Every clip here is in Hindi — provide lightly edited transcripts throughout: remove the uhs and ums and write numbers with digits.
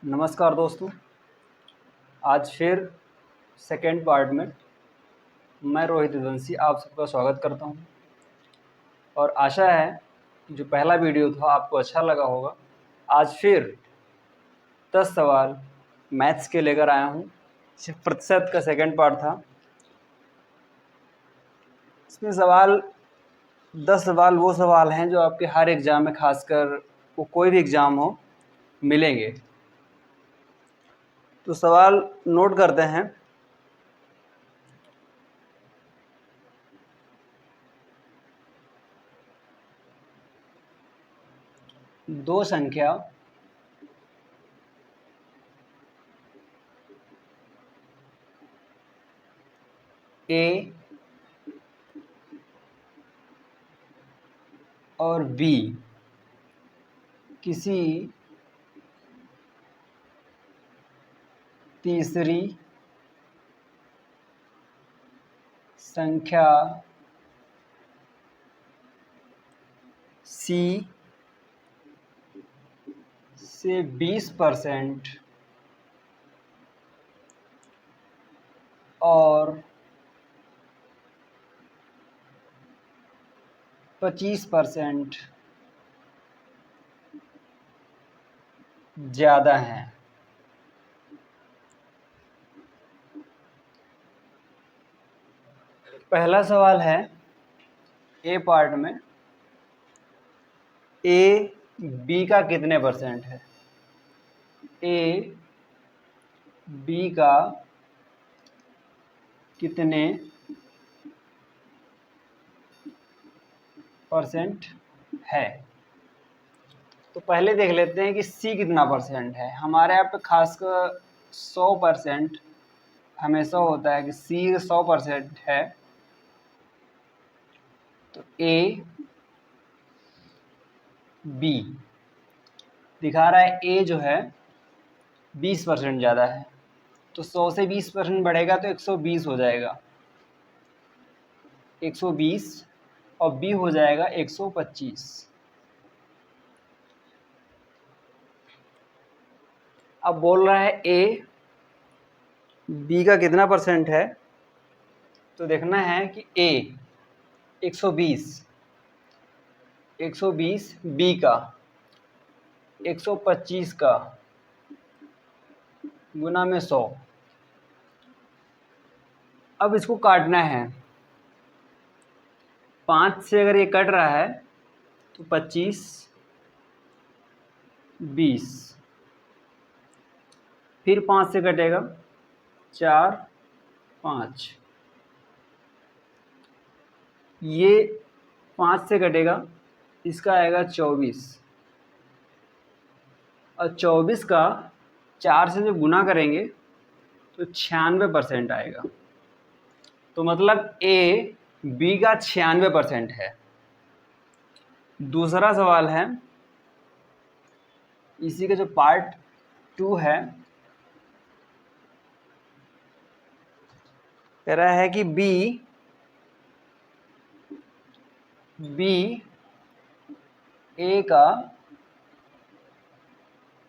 नमस्कार दोस्तों। आज फिर सेकेंड पार्ट में मैं रोहित वंशी आप सबका स्वागत करता हूं और आशा है कि जो पहला वीडियो था आपको अच्छा लगा होगा। आज फिर 10 सवाल मैथ्स के लेकर आया हूं। 100% का सेकेंड पार्ट था। इसमें 10 सवाल वो सवाल हैं जो आपके हर एग्ज़ाम में, खासकर वो कोई भी एग्ज़ाम हो, मिलेंगे। तो सवाल नोट करते हैं। दो संख्या ए और बी किसी तीसरी संख्या सी से 20% और 25% ज़्यादा हैं। पहला सवाल है ए पार्ट में, ए बी का कितने परसेंट है। ए बी का कितने परसेंट है। तो पहले देख लेते हैं कि सी कितना परसेंट है। हमारे यहाँ पे खासकर 100% हमेशा होता है कि सी 100% है। तो ए बी दिखा रहा है, ए जो है 20% ज़्यादा है, तो 100 से 20% बढ़ेगा तो 120 हो जाएगा, 120, और बी हो जाएगा 125। अब बोल रहा है ए बी का कितना परसेंट है, तो देखना है कि ए 120 बी का 125 का गुना में 100। अब इसको काटना है। 5 से अगर ये कट रहा है तो 25, 20, फिर 5 से कटेगा 4, 5, ये 5 से कटेगा, इसका आएगा 24, और 24 का 4 से जब गुना करेंगे तो 96% आएगा। तो मतलब ए बी का 96% है। दूसरा सवाल है, इसी का जो पार्ट 2 है, कह रहा है कि बी ए का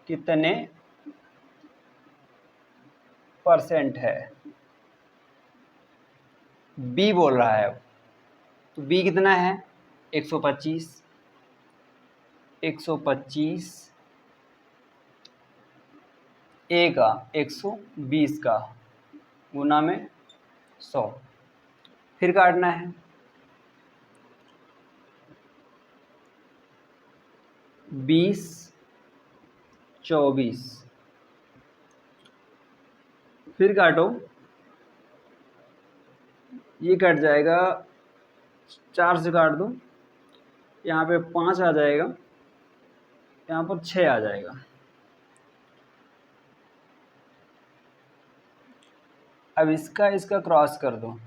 कितने परसेंट है। बी बोल रहा है। तो बी कितना है, 125, 125 ए का 120 का गुना में 100, फिर काटना है। 20, 24, फिर काटो, ये कट जाएगा, 4 से काट दो, यहाँ पे 5 आ जाएगा, यहाँ पर 6 आ जाएगा। अब इसका क्रॉस कर दो,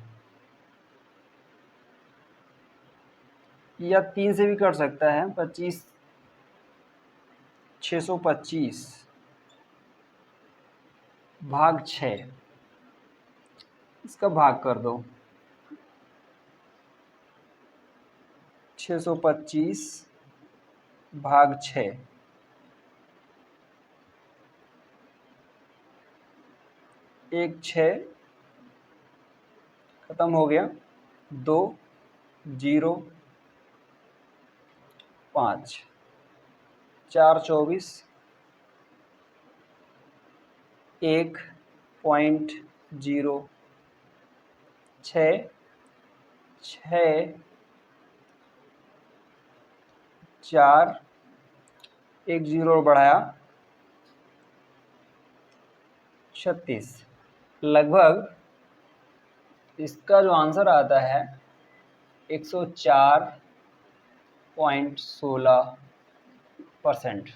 या 3 से भी कर सकता है। 25, 625 भाग 6, इसका भाग कर दो। 625 भाग 6, एक 6 ख़त्म हो गया, 2 0 5, 4 24, 1.0, 6 6 4, 1 0 और बढ़ाया 36। लगभग इसका जो आंसर आता है 104.16%।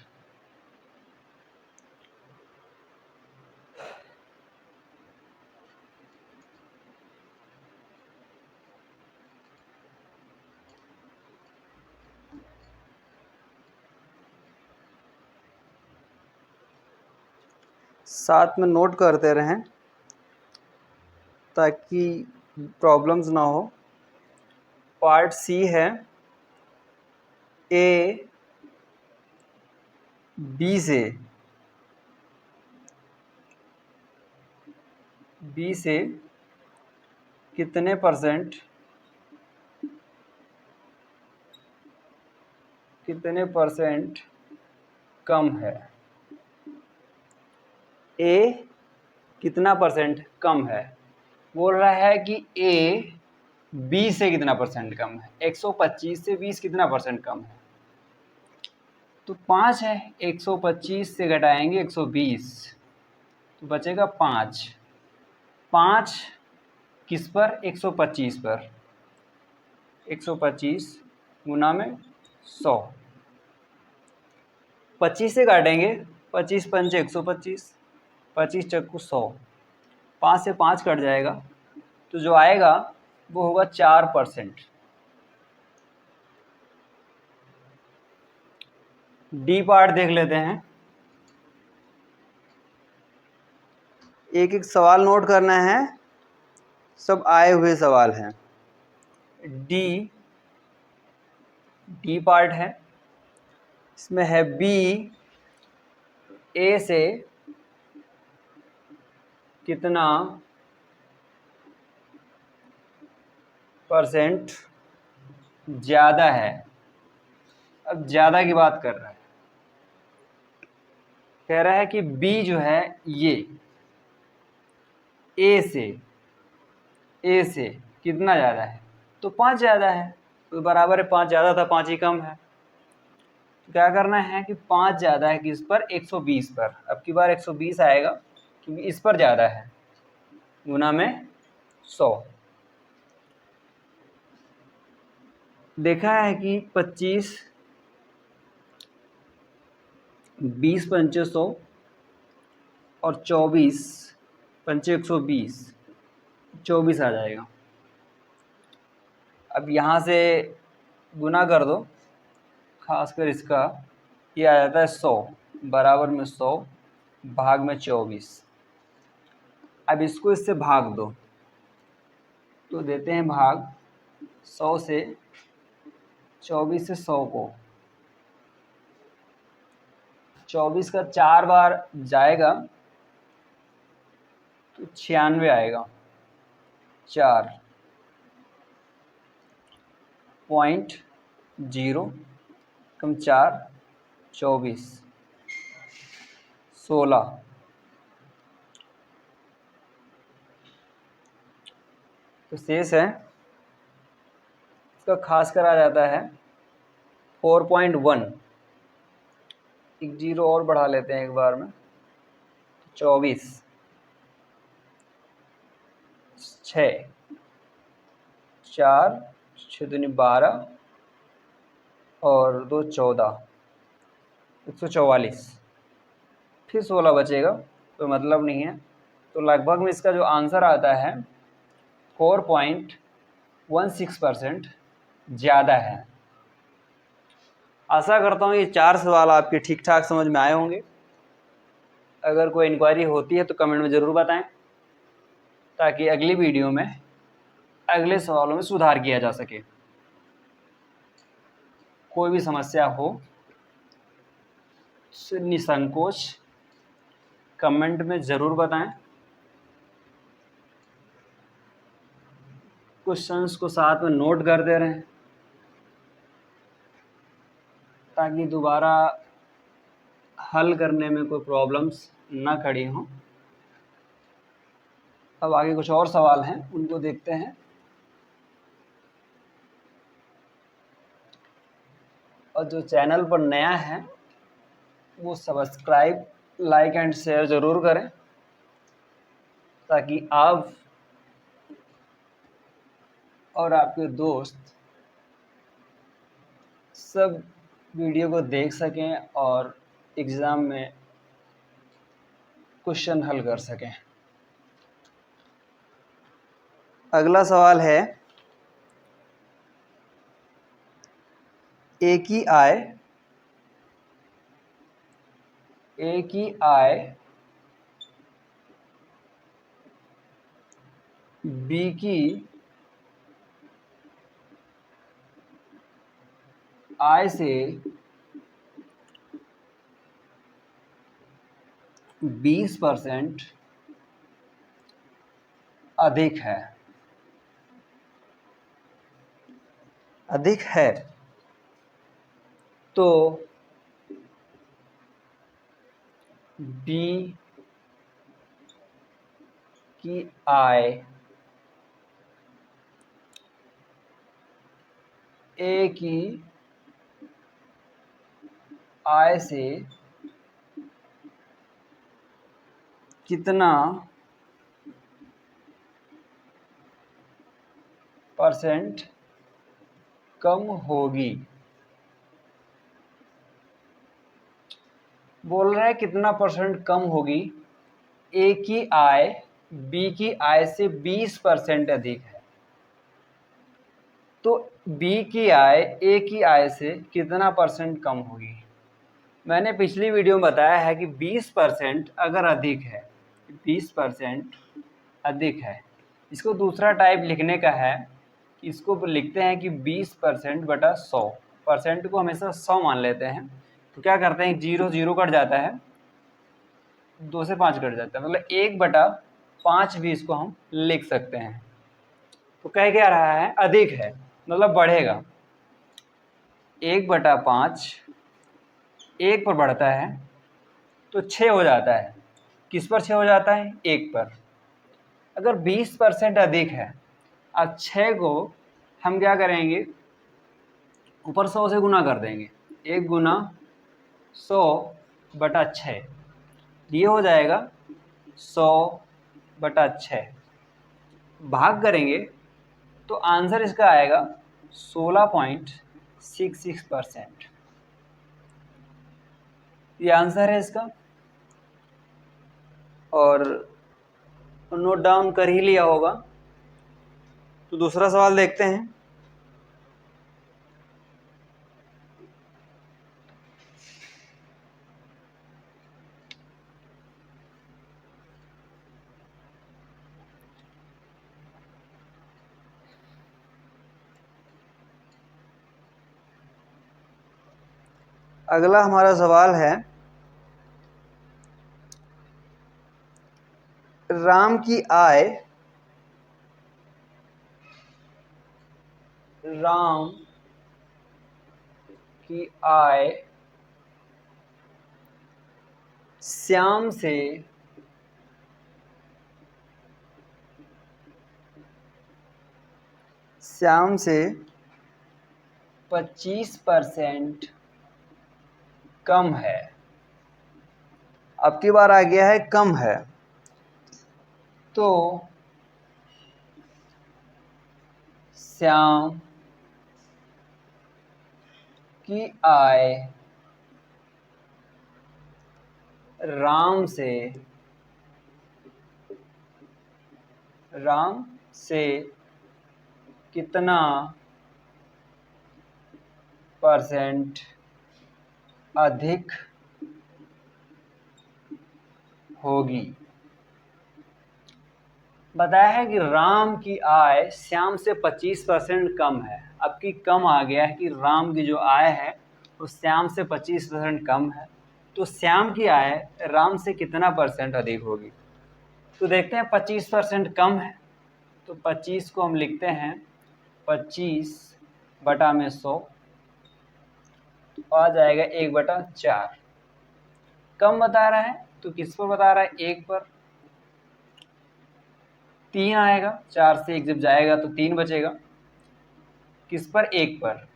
साथ में नोट करते रहें ताकि प्रॉब्लम्स ना हो। पार्ट सी है, ए बी से कितने परसेंट कम है। ए कितना परसेंट कम है, बोल रहा है कि ए बी से कितना परसेंट कम है। 125 से 20 कितना परसेंट कम है, तो 5 है। 125 से घटाएंगे 120 तो बचेगा 5। 5 किस पर, 125 पर। 125 गुना में 100, 25 से काटेंगे, 25 पंचे 125, 25 चक्कू 100, 5 से 5 कट जाएगा, तो जो आएगा वो होगा 4%। डी पार्ट देख लेते हैं। एक एक सवाल नोट करना है, सब आए हुए सवाल हैं। डी पार्ट है, इसमें है बी ए से कितना परसेंट ज़्यादा है। अब ज़्यादा की बात कर रहा है, कह रहा है कि बी जो है ये ए से कितना ज़्यादा है, तो 5 ज़्यादा है, तो बराबर है 5 ज़्यादा था 5 ही कम है। तो क्या करना है कि 5 ज़्यादा है किस पर, 120 पर। अब की बार 120 आएगा क्योंकि इस पर ज़्यादा है, गुना में 100। देखा है कि 25 20 पंचे 100 और 24 पंचे 120, 24 आ जाएगा। अब यहाँ से गुना कर दो, खासकर इसका ये आ जाता है 100 बराबर में 100 भाग में 24। अब इसको इससे भाग दो, तो देते हैं भाग 100 से 24 से 100 को, 24 का 4 बार जाएगा तो 96 आएगा। 4.0 कम 4 24 16, तो शेष है इसका खासकर आ जाता है 4.1। एक 0 और बढ़ा लेते हैं एक बार में, 24 6 4 6 दूनी 12 और 2 14, 144। फिर 16 बचेगा, कोई मतलब नहीं है। तो लगभग में इसका जो आंसर आता है 4.16% ज़्यादा है। आशा करता हूँ ये 4 सवाल आपके ठीक ठाक समझ में आए होंगे। अगर कोई इंक्वायरी होती है तो कमेंट में ज़रूर बताएं, ताकि अगली वीडियो में अगले सवालों में सुधार किया जा सके। कोई भी समस्या हो निसंकोच कमेंट में ज़रूर बताएं। क्वेश्चंस को साथ में नोट कर दे रहे हैं ताकि दोबारा हल करने में कोई प्रॉब्लम्स ना खड़ी हों। अब आगे कुछ और सवाल हैं, उनको देखते हैं। और जो चैनल पर नया है वो सब्सक्राइब, लाइक एंड शेयर ज़रूर करें ताकि आप और आपके दोस्त सब वीडियो को देख सकें और एग्ज़ाम में क्वेश्चन हल कर सकें। अगला सवाल है, ए की आय बी की आय से 20% अधिक है तो बी की आय ए की आय से कितना परसेंट कम होगी। बोल रहा है कितना परसेंट कम होगी। ए की आय बी की आय से 20% अधिक है तो बी की आय ए की आय से कितना परसेंट कम होगी। मैंने पिछली वीडियो में बताया है कि 20% अगर अधिक है, 20% अधिक है, इसको दूसरा टाइप लिखने का है कि इसको लिखते हैं कि 20% बटा 100। परसेंट को हमेशा 100 मान लेते हैं तो क्या करते हैं, 0 0 कट जाता है, 2 से 5 कट जाता है, मतलब 1/5 भी इसको हम लिख सकते हैं। तो कह क्या रहा है, अधिक है मतलब बढ़ेगा। 1/5 1 पर बढ़ता है तो 6 हो जाता है। किस पर 6 हो जाता है, 1 पर। अगर 20% अधिक है, अब 6 को हम क्या करेंगे, ऊपर 100 से गुना कर देंगे। 1 गुना 100/6 ये हो जाएगा 100/6। भाग करेंगे तो आंसर इसका आएगा 16.66%। ये आंसर है इसका। और नोट डाउन कर ही लिया होगा। तो दूसरा सवाल देखते हैं। अगला हमारा सवाल है, राम की आय श्याम से 25% कम है। अब की बार आ गया है कम है, तो श्याम की आय राम से कितना परसेंट अधिक होगी। बताया है कि राम की आय श्याम से 25% कम है। अब की कम आ गया है कि राम की जो आय है वो श्याम से 25% कम है, तो श्याम की आय राम से कितना परसेंट अधिक होगी। तो देखते हैं 25% कम है तो 25 को हम लिखते हैं 25/100, तो आ जाएगा 1/4। कम बता रहा है तो किस पर बता रहा है? 1 पर। 3 आएगा, 4 से 1 जब जाएगा तो 3 बचेगा। किस पर? 1 पर।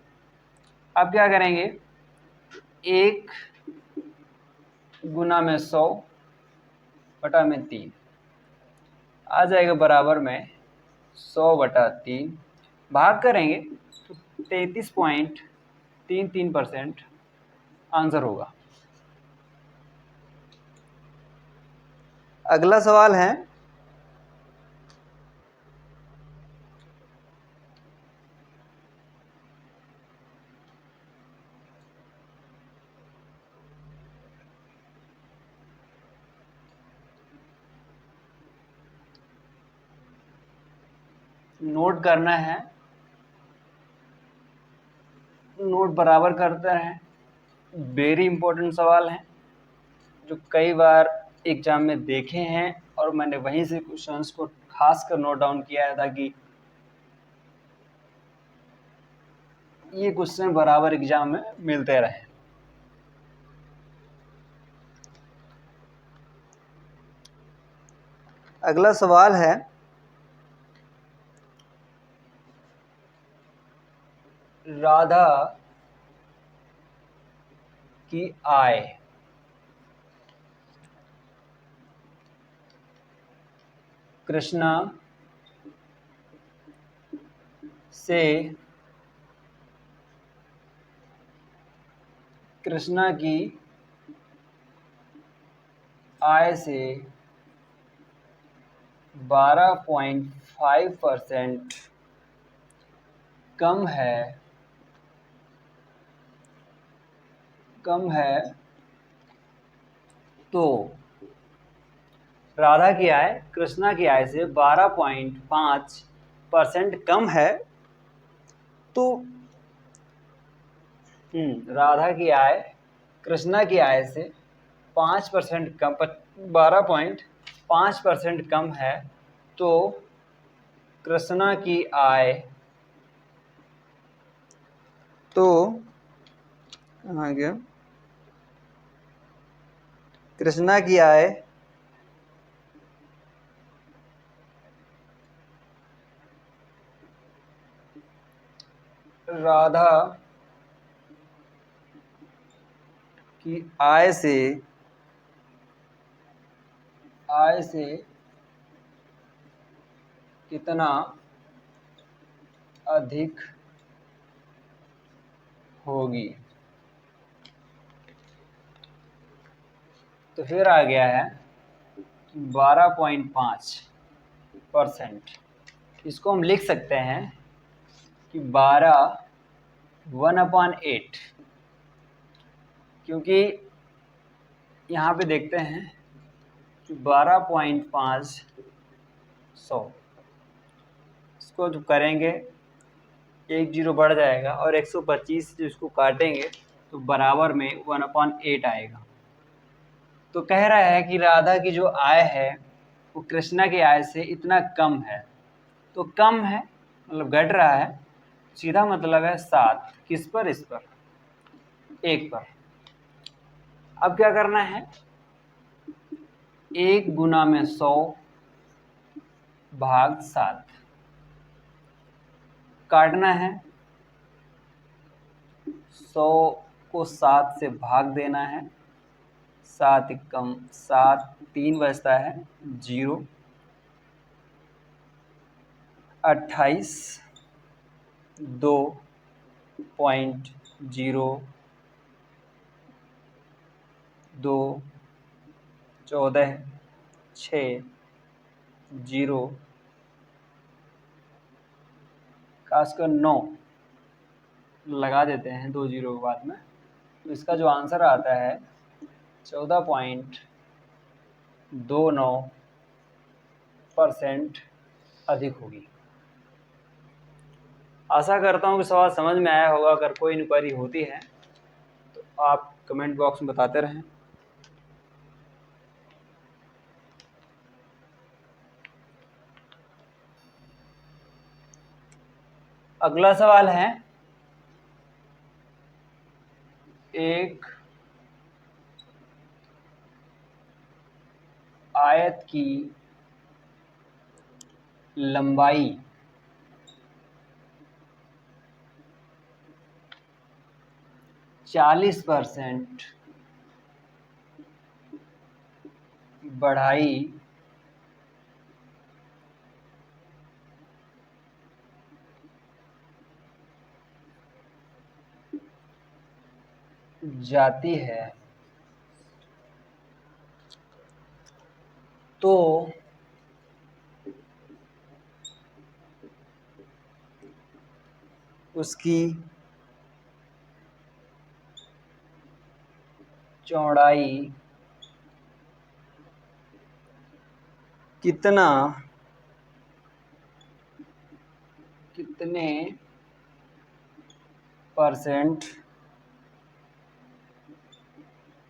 अब क्या करेंगे? 1 गुना में 100/3 आ जाएगा बराबर में 100/3। भाग करेंगे तो 33.33% आंसर होगा। अगला सवाल है नोट करना है, नोट बराबर करते हैं। वेरी इंपॉर्टेंट सवाल है जो कई बार एग्जाम में देखे हैं और मैंने वहीं से क्वेश्चंस को खास कर नोट डाउन किया है ताकि ये क्वेश्चन बराबर एग्जाम में मिलते रहे। अगला सवाल है राधा की आय कृष्णा से कृष्णा की आय से 12.5% कम है तो राधा की आय कृष्णा की आय से 12.5% कम है तो राधा की आय कृष्णा की आय से 5% कम 12.5% कम है तो कृष्णा की आय कहाँ गया? कृष्णा की आय राधा की आय से कितना अधिक होगी? तो फिर आ गया है 12.5%। इसको हम लिख सकते हैं कि 1/8, क्योंकि यहाँ पे देखते हैं कि 12.5 इसको जो करेंगे 1 0 बढ़ जाएगा और 125 जो इसको काटेंगे तो बराबर में 1/8 आएगा। तो कह रहा है कि राधा की जो आय है वो कृष्णा की आय से इतना कम है। तो कम है मतलब घट रहा है, सीधा मतलब है 7। किस पर? इस पर 1 पर। अब क्या करना है? 1 गुना में 100/7 काटना है। 100 को 7 से भाग देना है। 7 कम 7, 3 बचता है 0। 28 2.02 14 6 0 खासकर 9 लगा देते हैं 2 0 के बाद में। तो इसका जो आंसर आता है 14.29% अधिक होगी। आशा करता हूँ कि सवाल समझ में आया होगा। अगर कोई इंक्वायरी होती है तो आप कमेंट बॉक्स में बताते रहें। अगला सवाल है, एक आयत की लंबाई 40% बढ़ाई जाती है तो उसकी चौड़ाई कितने परसेंट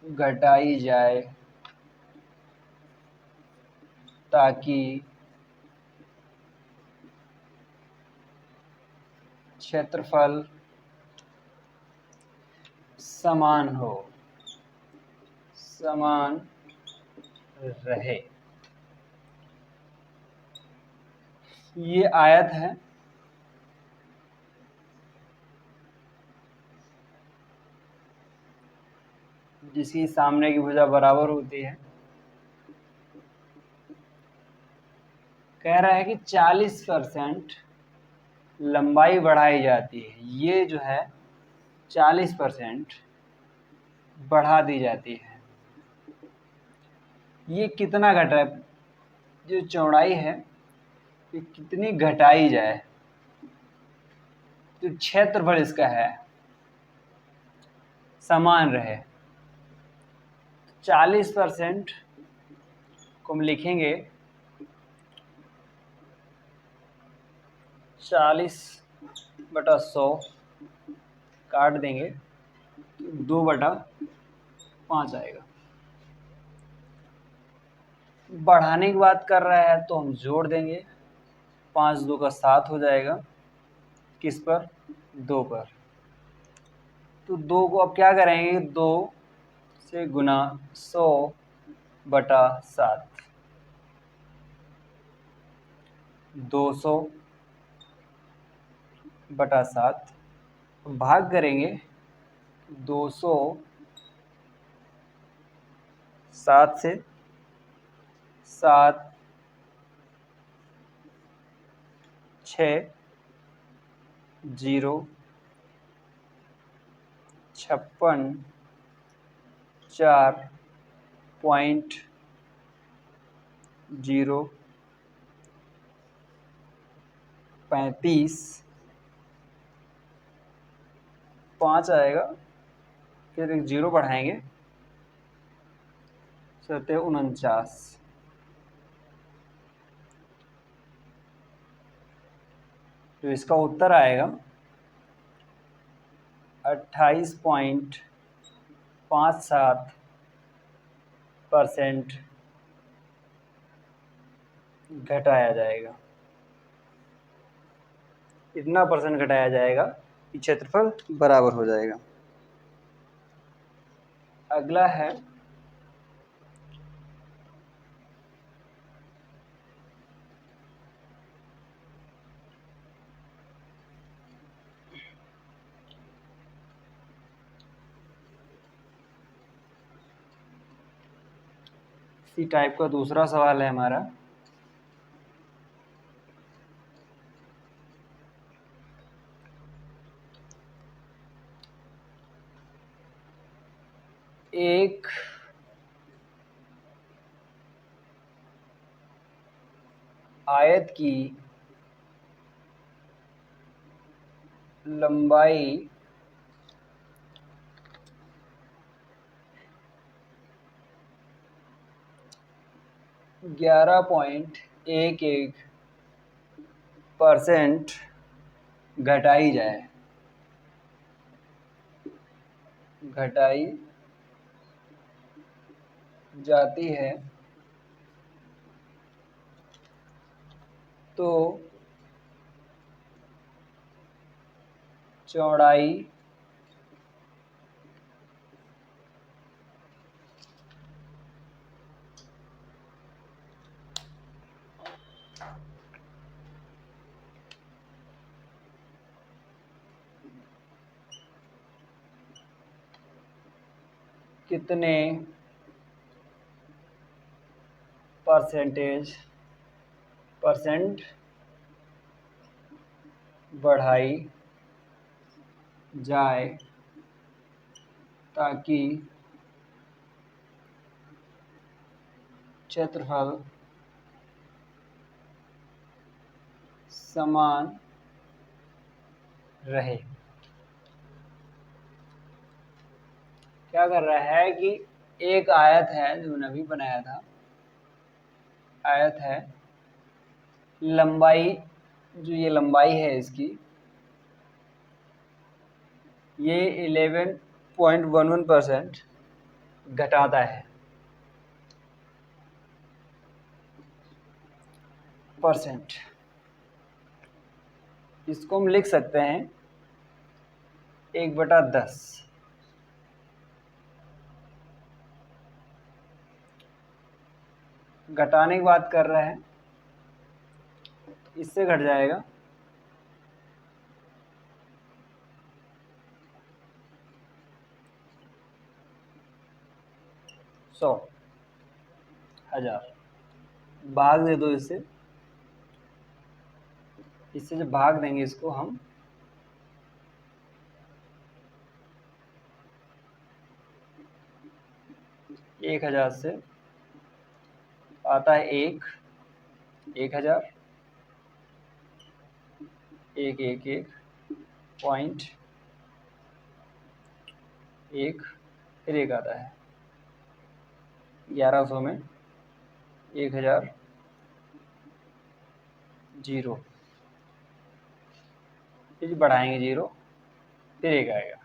घटाई जाए ताकि क्षेत्रफल समान रहे। ये आयत है, जिसकी सामने की भुजा बराबर होती है। कह रहा है कि 40% लंबाई बढ़ाई जाती है। ये जो है 40% बढ़ा दी जाती है। ये कितना घटा, जो चौड़ाई है ये कितनी घटाई जाए, जो क्षेत्रफल इसका है समान रहे। 40% को हम लिखेंगे 40/100, काट देंगे तो 2/5 आएगा। बढ़ाने की बात कर रहा है तो हम जोड़ देंगे, 5 2 का 7 हो जाएगा। किस पर? 2 पर। तो 2 को अब क्या करेंगे, 2 से गुना 100/7, 200/7 भाग करेंगे 200 7 से, 7 6 0 56 4.0 35 5 आएगा, फिर एक 0 बढ़ाएंगे 49। तो इसका उत्तर आएगा 28.57% घटाया जाएगा। इतना परसेंट घटाया जाएगा कि क्षेत्रफल बराबर हो जाएगा। अगला है, इसी टाइप का दूसरा सवाल है हमारा। एक आयत की लंबाई 11.11% घटाई जाती है तो चौड़ाई कितने परसेंट बढ़ाई जाए ताकि क्षेत्रफल समान रहे। क्या कर रहा है कि एक आयत है जो मैंने अभी बनाया था, आयत है, लंबाई, जो ये लंबाई है इसकी, ये 11.11% घटाता है परसेंट। इसको हम लिख सकते हैं 1/10। घटाने की बात कर रहा है, इससे घट जाएगा 100, 1000। भाग दे दो इससे जब भाग देंगे इसको हम, एक 1000 से आता है 1000, 1 फिर 1 आता है 1100 में 1000 0, फिर बढ़ाएंगे 0, फिर 1 आएगा।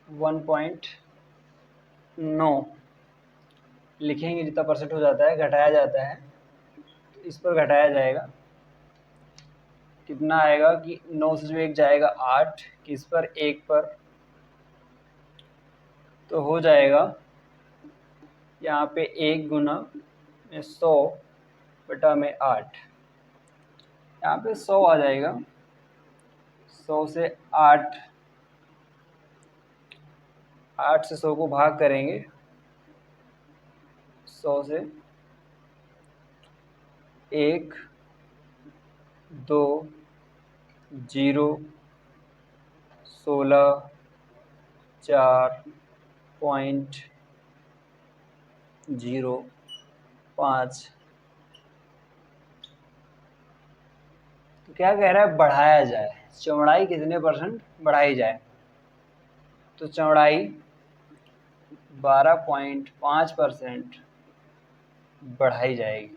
वन पॉइंट 9 लिखेंगे, जितना परसेंट हो जाता है घटाया जाता है, तो इस पर घटाया जाएगा। कितना आएगा कि 9 से जो 1 जाएगा 8, किस पर, 1 पर, तो हो जाएगा यहाँ पे 1 गुना 100 बटा में 8, यहाँ पे 100 आ जाएगा। 100 से 8 से 100 को भाग करेंगे, 100 से 1 2 0 16 4.05। तो क्या कह रहा है, बढ़ाया जाए, चौड़ाई कितने परसेंट बढ़ाई जाए, तो चौड़ाई 12.5% बढ़ाई जाएगी।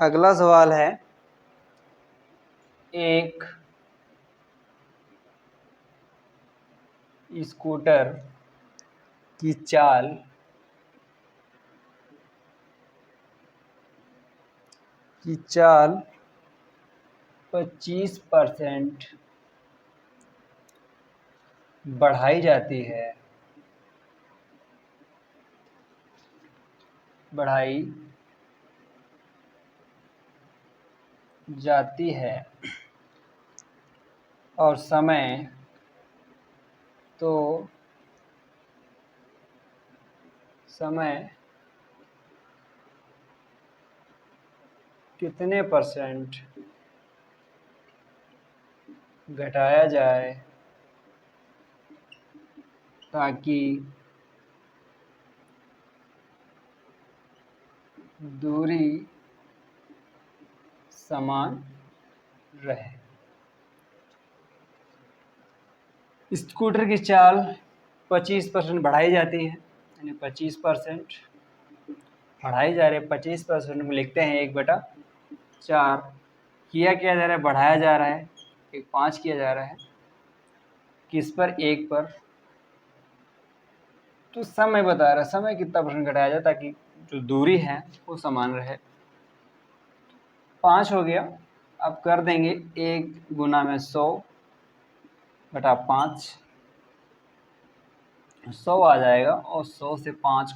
अगला सवाल है, एक स्कूटर की चाल 25% बढ़ाई जाती है, और समय कितने परसेंट घटाया जाए ताकि दूरी समान रहे। स्कूटर की चाल 25% बढ़ाई जाती है, यानी 25% बढ़ाई जा रही है। 25% में लिखते हैं 1/4। किया जा रहा है, बढ़ाया जा रहा है, 5 किया जा रहा है। किस पर? 1 पर। तो समय बता रहा है, समय कितना परसेंट घटाया जाए ताकि जो दूरी है वो समान रहे। 5 हो गया। अब कर देंगे 1 गुना में 100 बटा 5, 100 आ जाएगा। और 100 से 5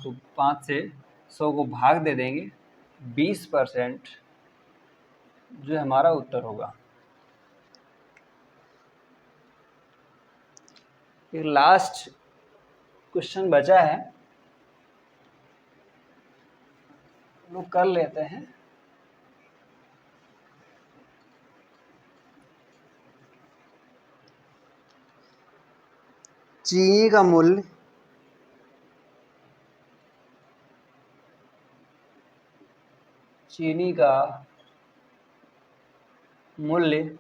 से 100 को भाग दे देंगे। 20% जो हमारा उत्तर होगा। एक लास्ट क्वेश्चन बचा है, लोग कर लेते हैं। चीनी का मूल्य चीनी का मूल्य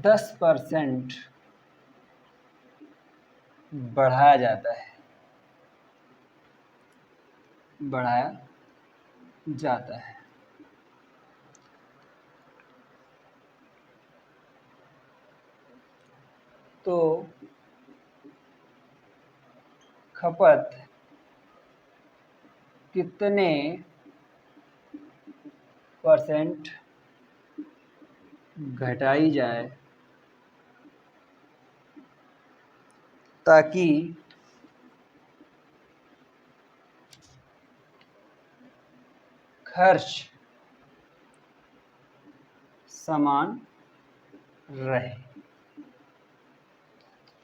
10% बढ़ाया जाता है, बढ़ाया जाता है। तो खपत कितने परसेंट घटाई जाए ताकि खर्च समान रहे?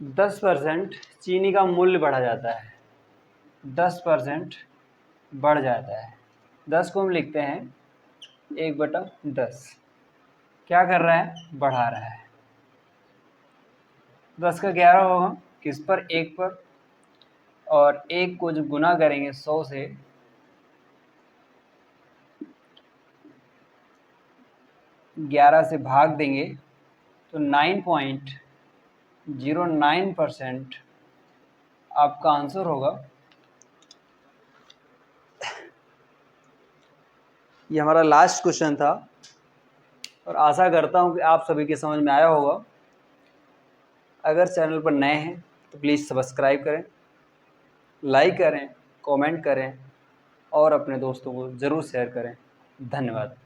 10% चीनी का मूल्य बढ़ा जाता है, 10% बढ़ जाता है। 10 को हम लिखते हैं 1/10। क्या कर रहा है? बढ़ा रहा है। 10 का 11 होगा, किस पर? 1 पर। और 1 को जब गुना करेंगे 100 से, 11 से भाग देंगे तो 9.09% आपका आंसर होगा। ये हमारा लास्ट क्वेश्चन था और आशा करता हूँ कि आप सभी के समझ में आया होगा। अगर चैनल पर नए हैं तो प्लीज़ सब्सक्राइब करें, लाइक करें, कमेंट करें और अपने दोस्तों को ज़रूर शेयर करें। धन्यवाद।